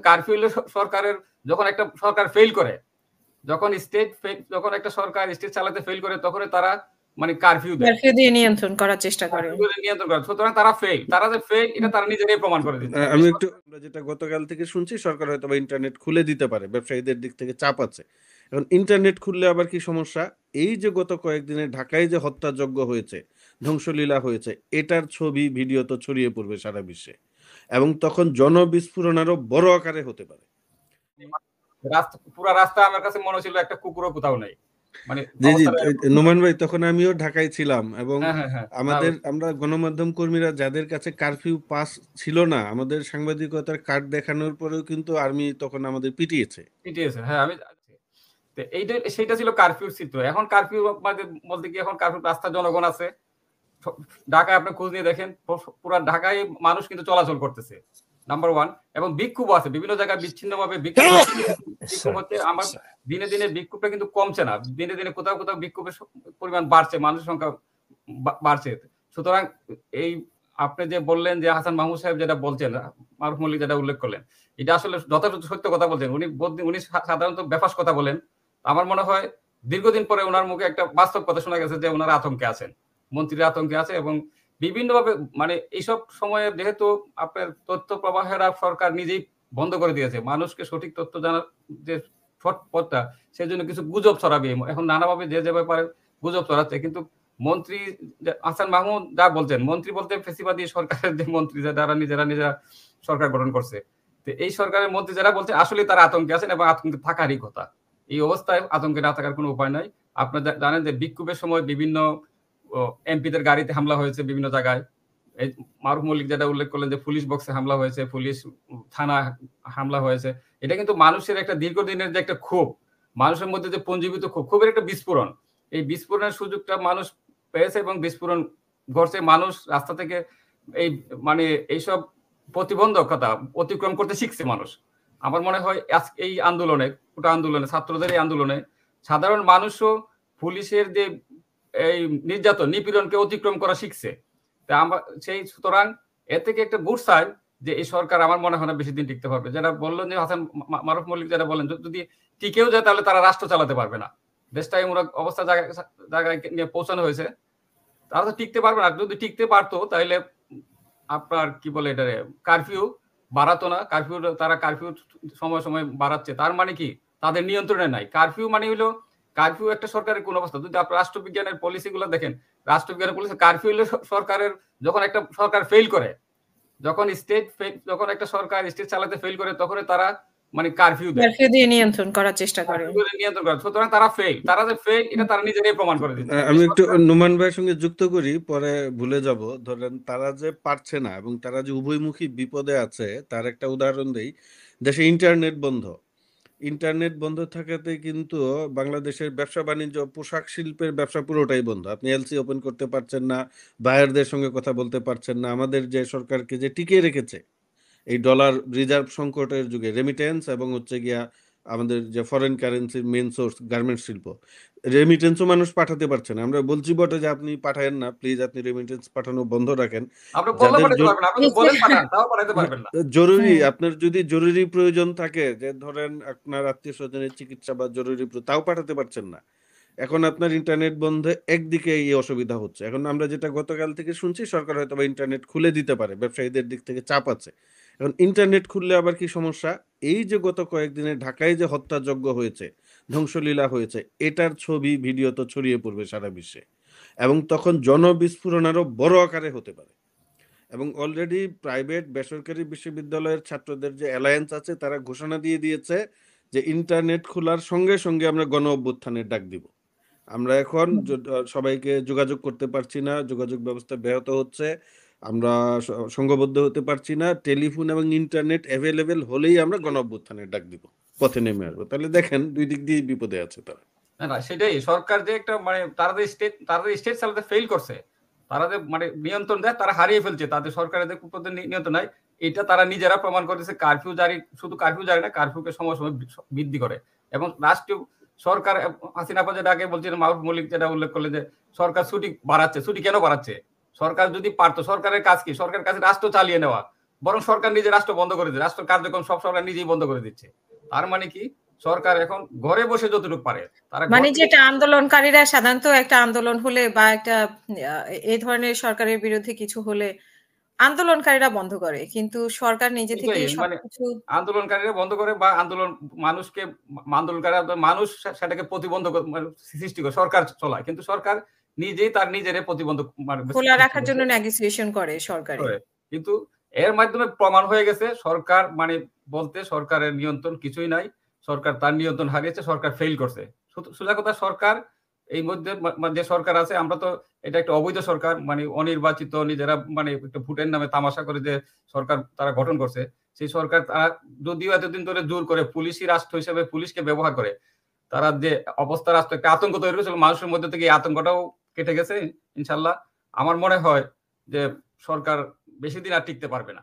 Curfew হলো সরকারের, যখন একটা সরকার ফেল করে, যখন একটা সরকার স্টেট চালাতে ফেল করে, তখন তারা মানে কারফিউ দেয়, কারফিউ দিয়ে নিয়ন্ত্রণ করার চেষ্টা করে। নিয়ন্ত্রণ করে। সুতরাং তারা ফেল, তারা যে ফেল এটা তারা নিজেরাই প্রমাণ করে দিচ্ছে। আমি একটু, আমরা যেটা গতকাল থেকে শুনছি, সরকার হয়তো বা ইন্টারনেট খুলে দিতে পারে, ব্যবসায়ীদের দিক থেকে চাপ আছে। এখন ইন্টারনেট খুললে আবার কি সমস্যা, এই যে গত কয়েকদিনে ঢাকায় যে হত্যাযজ্ঞ হয়েছে, ধ্বংসলীলা হয়েছে, এটার ছবি ভিডিও তো ছড়িয়ে পড়বে সারা বিশ্বে, এবং তখন জনবিস্ফোরণ আরো বড় আকারে হতে পারে। পুরা রাস্তা আমার কাছে মনে হচ্ছিল একটা কুকুরও কোথাও নেই। মানে জি জি নোমান ভাই, তখন আমিও ঢাকায় ছিলাম, এবং আমাদের আমরা গণমাধ্যম কর্মীরা যাদের কাছে কারফিউ পাস ছিল না, আমাদের সাংবাদিকতার কার্ড দেখানোর পরেও কিন্তু আর্মি তখন আমাদের পিটিয়েছে। হ্যাঁ, আমি এইটা সেটা ছিল কারফিউর চিত্র। এখন কারফিউ বলতে কি, এখন কারফিউ রাস্তা জনগণ আছে ঢাকায়, আপনি খোঁজ নিয়ে দেখেন পুরো ঢাকায় মানুষ কিন্তু চলাচল করতেছে, নাম্বার ওয়ান। এবং বিক্ষোভ আছে বিভিন্ন জায়গায়, বিচ্ছিন্নভাবে বিক্ষোভ হচ্ছে। আমার দিনে দিনে বিক্ষোভটা কিন্তু কমছে না, দিনে দিনে কোথাও কোথাও বিক্ষোভের পরিমাণ বাড়ছে, মানুষের সংখ্যা বাড়ছে। সুতরাং এই আপনি যে বললেন যে হাসান মাহমুদ সাহেব যেটা বলছেন, মারুফ মল্লিক যেটা উল্লেখ করলেন, এটা আসলে যথাযথ সত্য কথা বলছেন। উনি সাধারণত বেফাস কথা বলেন। আমার মনে হয় দীর্ঘদিন পরে ওনার মুখে একটা বাস্তব কথা শোনা গেছে যে ওনারা আতঙ্কে আছেন, মন্ত্রীরা আতঙ্কে আছে। এবং বিভিন্নভাবে মানে এইসব সময়ে যেহেতু আপনার তথ্য প্রবাহেরা সরকার নিজেই বন্ধ করে দিয়েছে, মানুষকে সঠিক তথ্য জানার যে পথটা, সেই জন্য কিছু গুজব ছড়াবে এখন নানাভাবে, যে যেভাবে পারে গুজব ছড়াচ্ছে। কিন্তু মন্ত্রী হাসান মাহমুদ যা বলছেন, মন্ত্রী বলতে ফেসিবাদী সরকারের যে মন্ত্রী, যারা নিজেরা সরকার গঠন করছে, তো এই সরকারের মন্ত্রী যারা বলছে, আসলে তারা আতঙ্কে আছেন এবং আতঙ্কে থাকারই কথা। এই অবস্থায় আতঙ্কে না থাকার কোনো উপায় নাই। আপনারা জানেন যে বিক্ষোভের সময় বিভিন্ন এমপিদের গাড়িতে হামলা হয়েছে বিভিন্ন জায়গায়। এই মারুফ মল্লিক যেটা উল্লেখ করলেন যে পুলিশ বক্সে হামলা হয়েছে, পুলিশ থানা হামলা হয়েছে। এটা কিন্তু মানুষের একটা দীর্ঘদিনের যে একটা ক্ষোভ, মানুষের মধ্যে যে পঞ্জীবিত ক্ষোভের একটা বিস্ফোরণ, এই বিস্ফোরণের সুযোগটা মানুষ পেয়েছে এবং বিস্ফোরণ ঘটছে। মানুষ রাস্তা থেকে এই মানে এইসব প্রতিবন্ধকতা অতিক্রম করতে শিখছে মানুষ। আমার মনে হয় এই আন্দোলনে, গোটা আন্দোলনে, ছাত্রদের এই আন্দোলনে সাধারণ মানুষও পুলিশের যে এই নির্যাতন নিপীড়নকে অতিক্রম করা শিখছে। তা আমরা সুতরাং এ থেকে একটা গুড সাইন যে এই সরকার আমার মনে হয় না বেশি দিন টিকতে পারবে। যেটা বললেন যে হাসান মারুফ মল্লিক যেটা বলেন, যদি টিকেও যায় তাহলে তারা রাষ্ট্র চালাতে পারবে না। দেশটা এমন অবস্থা জায়গায় নিয়ে পৌঁছানো হয়েছে, তারা তো টিকতে পারবে না। যদি টিকতে পারতো তাহলে আপনার কি বলে এটা, কারফিউ বাড়াতো না। তারা কারফিউ সময় সময় বাড়াচ্ছে, তার মানে কি তাদের নিয়ন্ত্রণে নাই। কারফিউ মানে হলো, কারফিউ একটা সরকারের কোন অবস্থা, যদি আপনার রাষ্ট্রবিজ্ঞানের পলিসিগুলো দেখেন, রাষ্ট্রবিজ্ঞানের পলিসি কারফিউ হলো সরকারের, যখন একটা সরকার ফেল করে, যখন একটা সরকার স্টেট চালাতে ফেল করে, তখন তারা মানে কারফিউ দিয়ে নিয়ন্ত্রণ করার চেষ্টা করে। সুতরাং তারা ফেল, তারা যে ফেল এটা তারা নিজেরাই প্রমাণ করে দিচ্ছে। আমি একটু নোমান ভাইয়ের সঙ্গে যুক্ত করি, পরে ভুলে যাব। ধরেন তারা যে পারছে না এবং তারা যে উভয়মুখী বিপদে আছে, তার একটা উদাহরণ দেই। দেশে ইন্টারনেট বন্ধ থাকাতে কিন্তু বাংলাদেশের ব্যবসা বাণিজ্য, পোশাক শিল্পের ব্যবসা পুরোটাই বন্ধ। আপনি এলসি ওপেন করতে পারছেন না, বায়ারদের সঙ্গে কথা বলতে পারছেন না। আমাদের যে সরকারকে যে টিকিয়ে রেখেছে এই ডলার রিজার্ভ সংকটের যুগে, রেমিটেন্স এবং হচ্ছে গিয়া আমাদের যে ফরেন কারেন্সির মেন সোর্স গার্মেন্টস শিল্প, রেমিটেন্সও মানুষ পাঠাতে পারছে না। আমরা বলছি বটে যে আপনি পাঠায়েন না, প্লিজ আপনি রেমিটেন্স পাঠানো বন্ধ রাখেন। জরুরি, আপনার যদি জরুরি প্রয়োজন থাকে, যে ধরেন আপনার আত্মীয় স্বজনের চিকিৎসা বা জরুরি, তাও পাঠাতে পারছেন না। এখন আপনার ইন্টারনেট বন্ধে একদিকে এই অসুবিধা হচ্ছে। এখন আমরা যেটা গতকাল থেকে শুনছি, সরকার হয়তো বা ইন্টারনেট খুলে দিতে পারে, ব্যবসায়ীদের দিক থেকে চাপ আছে। এখন ইন্টারনেট খুললে আবার কি সমস্যা, এই যে গত কয়েকদিনে ঢাকায় যে হত্যাযজ্ঞ হয়েছে, ধ্বংসলীলা হয়েছে, এটার ছবি ভিডিও তো ছড়িয়ে পড়বে সারা বিশ্বে, এবং তখন জনবিস্ফোরণ আরো বড় আকারে হতে পারে। এবং অলরেডি প্রাইভেট বেসরকারি বিশ্ববিদ্যালয়ের ছাত্রদের যে অ্যালায়েন্স আছে, তারা ঘোষণা দিয়ে দিয়েছে যে ইন্টারনেট খোলার সঙ্গে সঙ্গে আমরা গণ অভ্যুত্থানের ডাক দিব। আমরা এখন সবাইকে যোগাযোগ করতে পারছি না, যোগাযোগ ব্যবস্থা ব্যাহত হচ্ছে, আমরা সংঘবদ্ধ হতে পারছি না, টেলিফোন এবং ইন্টারনেট অ্যাভেলেবেল হলেই আমরা গণ অভ্যুত্থানের ডাক দিব, পথে নেমে আসবো। তাহলে দেখেন দুই দিক দিয়ে বিপদে আছে তারা। না সেটাই, সরকার যে একটা মানে তারা যে স্টেট চালাতে ফেল করছে, তারা যে মানে নিয়ন্ত্রণ দেয়, তারা হারিয়ে ফেলছে, তাদের সরকারের যে নিয়ন্ত্রণ নাই, এটা তারা নিজেরা প্রমাণ করেছে। কারফিউ জারি, শুধু কারফিউ জারি না, কারফিউকে সময় সময় বৃদ্ধি করে। এবং রাষ্ট্রীয় সরকার, হাসিনা যেটা আগে বলছিলেন, মাহবুব মল্লিক যেটা উল্লেখ করলেন যে সরকার ছুটি বাড়াচ্ছে, ছুটি কেন বাড়াচ্ছে? সরকার যদি পারতো, সরকারের কাজ কি? সরকারের কাছে রাষ্ট্র চালিয়ে নেওয়া, বরং সরকার নিজে রাষ্ট্র বন্ধ করে দিচ্ছে, রাষ্ট্র কার্যক্রম সব সরকার নিজেই বন্ধ করে দিচ্ছে। তার মানে কি সরকার এখন ঘরে বসে যতটুকু পারে তারা মানে যেটা আন্দোলনকারীরা সাধারণত একটা আন্দোলন হলে বা একটা এই ধরনের সরকারের বিরুদ্ধে কিছু হলে আন্দোলনকারীরা বন্ধ করে, কিন্তু সরকার নিজে থেকে মানে সবকিছু আন্দোলনকারীরা বন্ধ করে বা আন্দোলনকারীরা মানুষ সেটাকে প্রতিবন্ধক সৃষ্টি করে সরকার চলায়, কিন্তু সরকার নিজেই তার নিজের প্রতিবন্ধক খোলা রাখার জন্য নেগোসিয়েশন করে সরকারে। কিন্তু এর মাধ্যমে প্রমাণ হয়ে গেছে সরকার মানে বলতে সরকারের নিয়ন্ত্রণ কিছুই নাই, সরকার তার নিয়ন্ত্রণ হারিয়েছে, সরকার ফেল করছে। সোজা কথা সরকার এই মধ্যে যে সরকার আছে আমরা তো এটা একটা অবৈধ সরকার, মানে অনির্বাচিত নিজেরা মানে একটা ভোটের নামে তামাশা করে যে সরকার তারা গঠন করছে, সেই সরকার তারা যদিও এতদিন ধরে জোর করে পুলিশি রাষ্ট্র হিসেবে পুলিশকে ব্যবহার করে তারা যে অবস্থা রাষ্ট্র একটা আতঙ্ক তৈরি করেছিল মানুষের মধ্যে থেকে এই আতঙ্কটাও কেটে গেছে ইনশাল্লাহ। আমার মনে হয় যে সরকার বেশি দিন আর টিকতে পারবে না।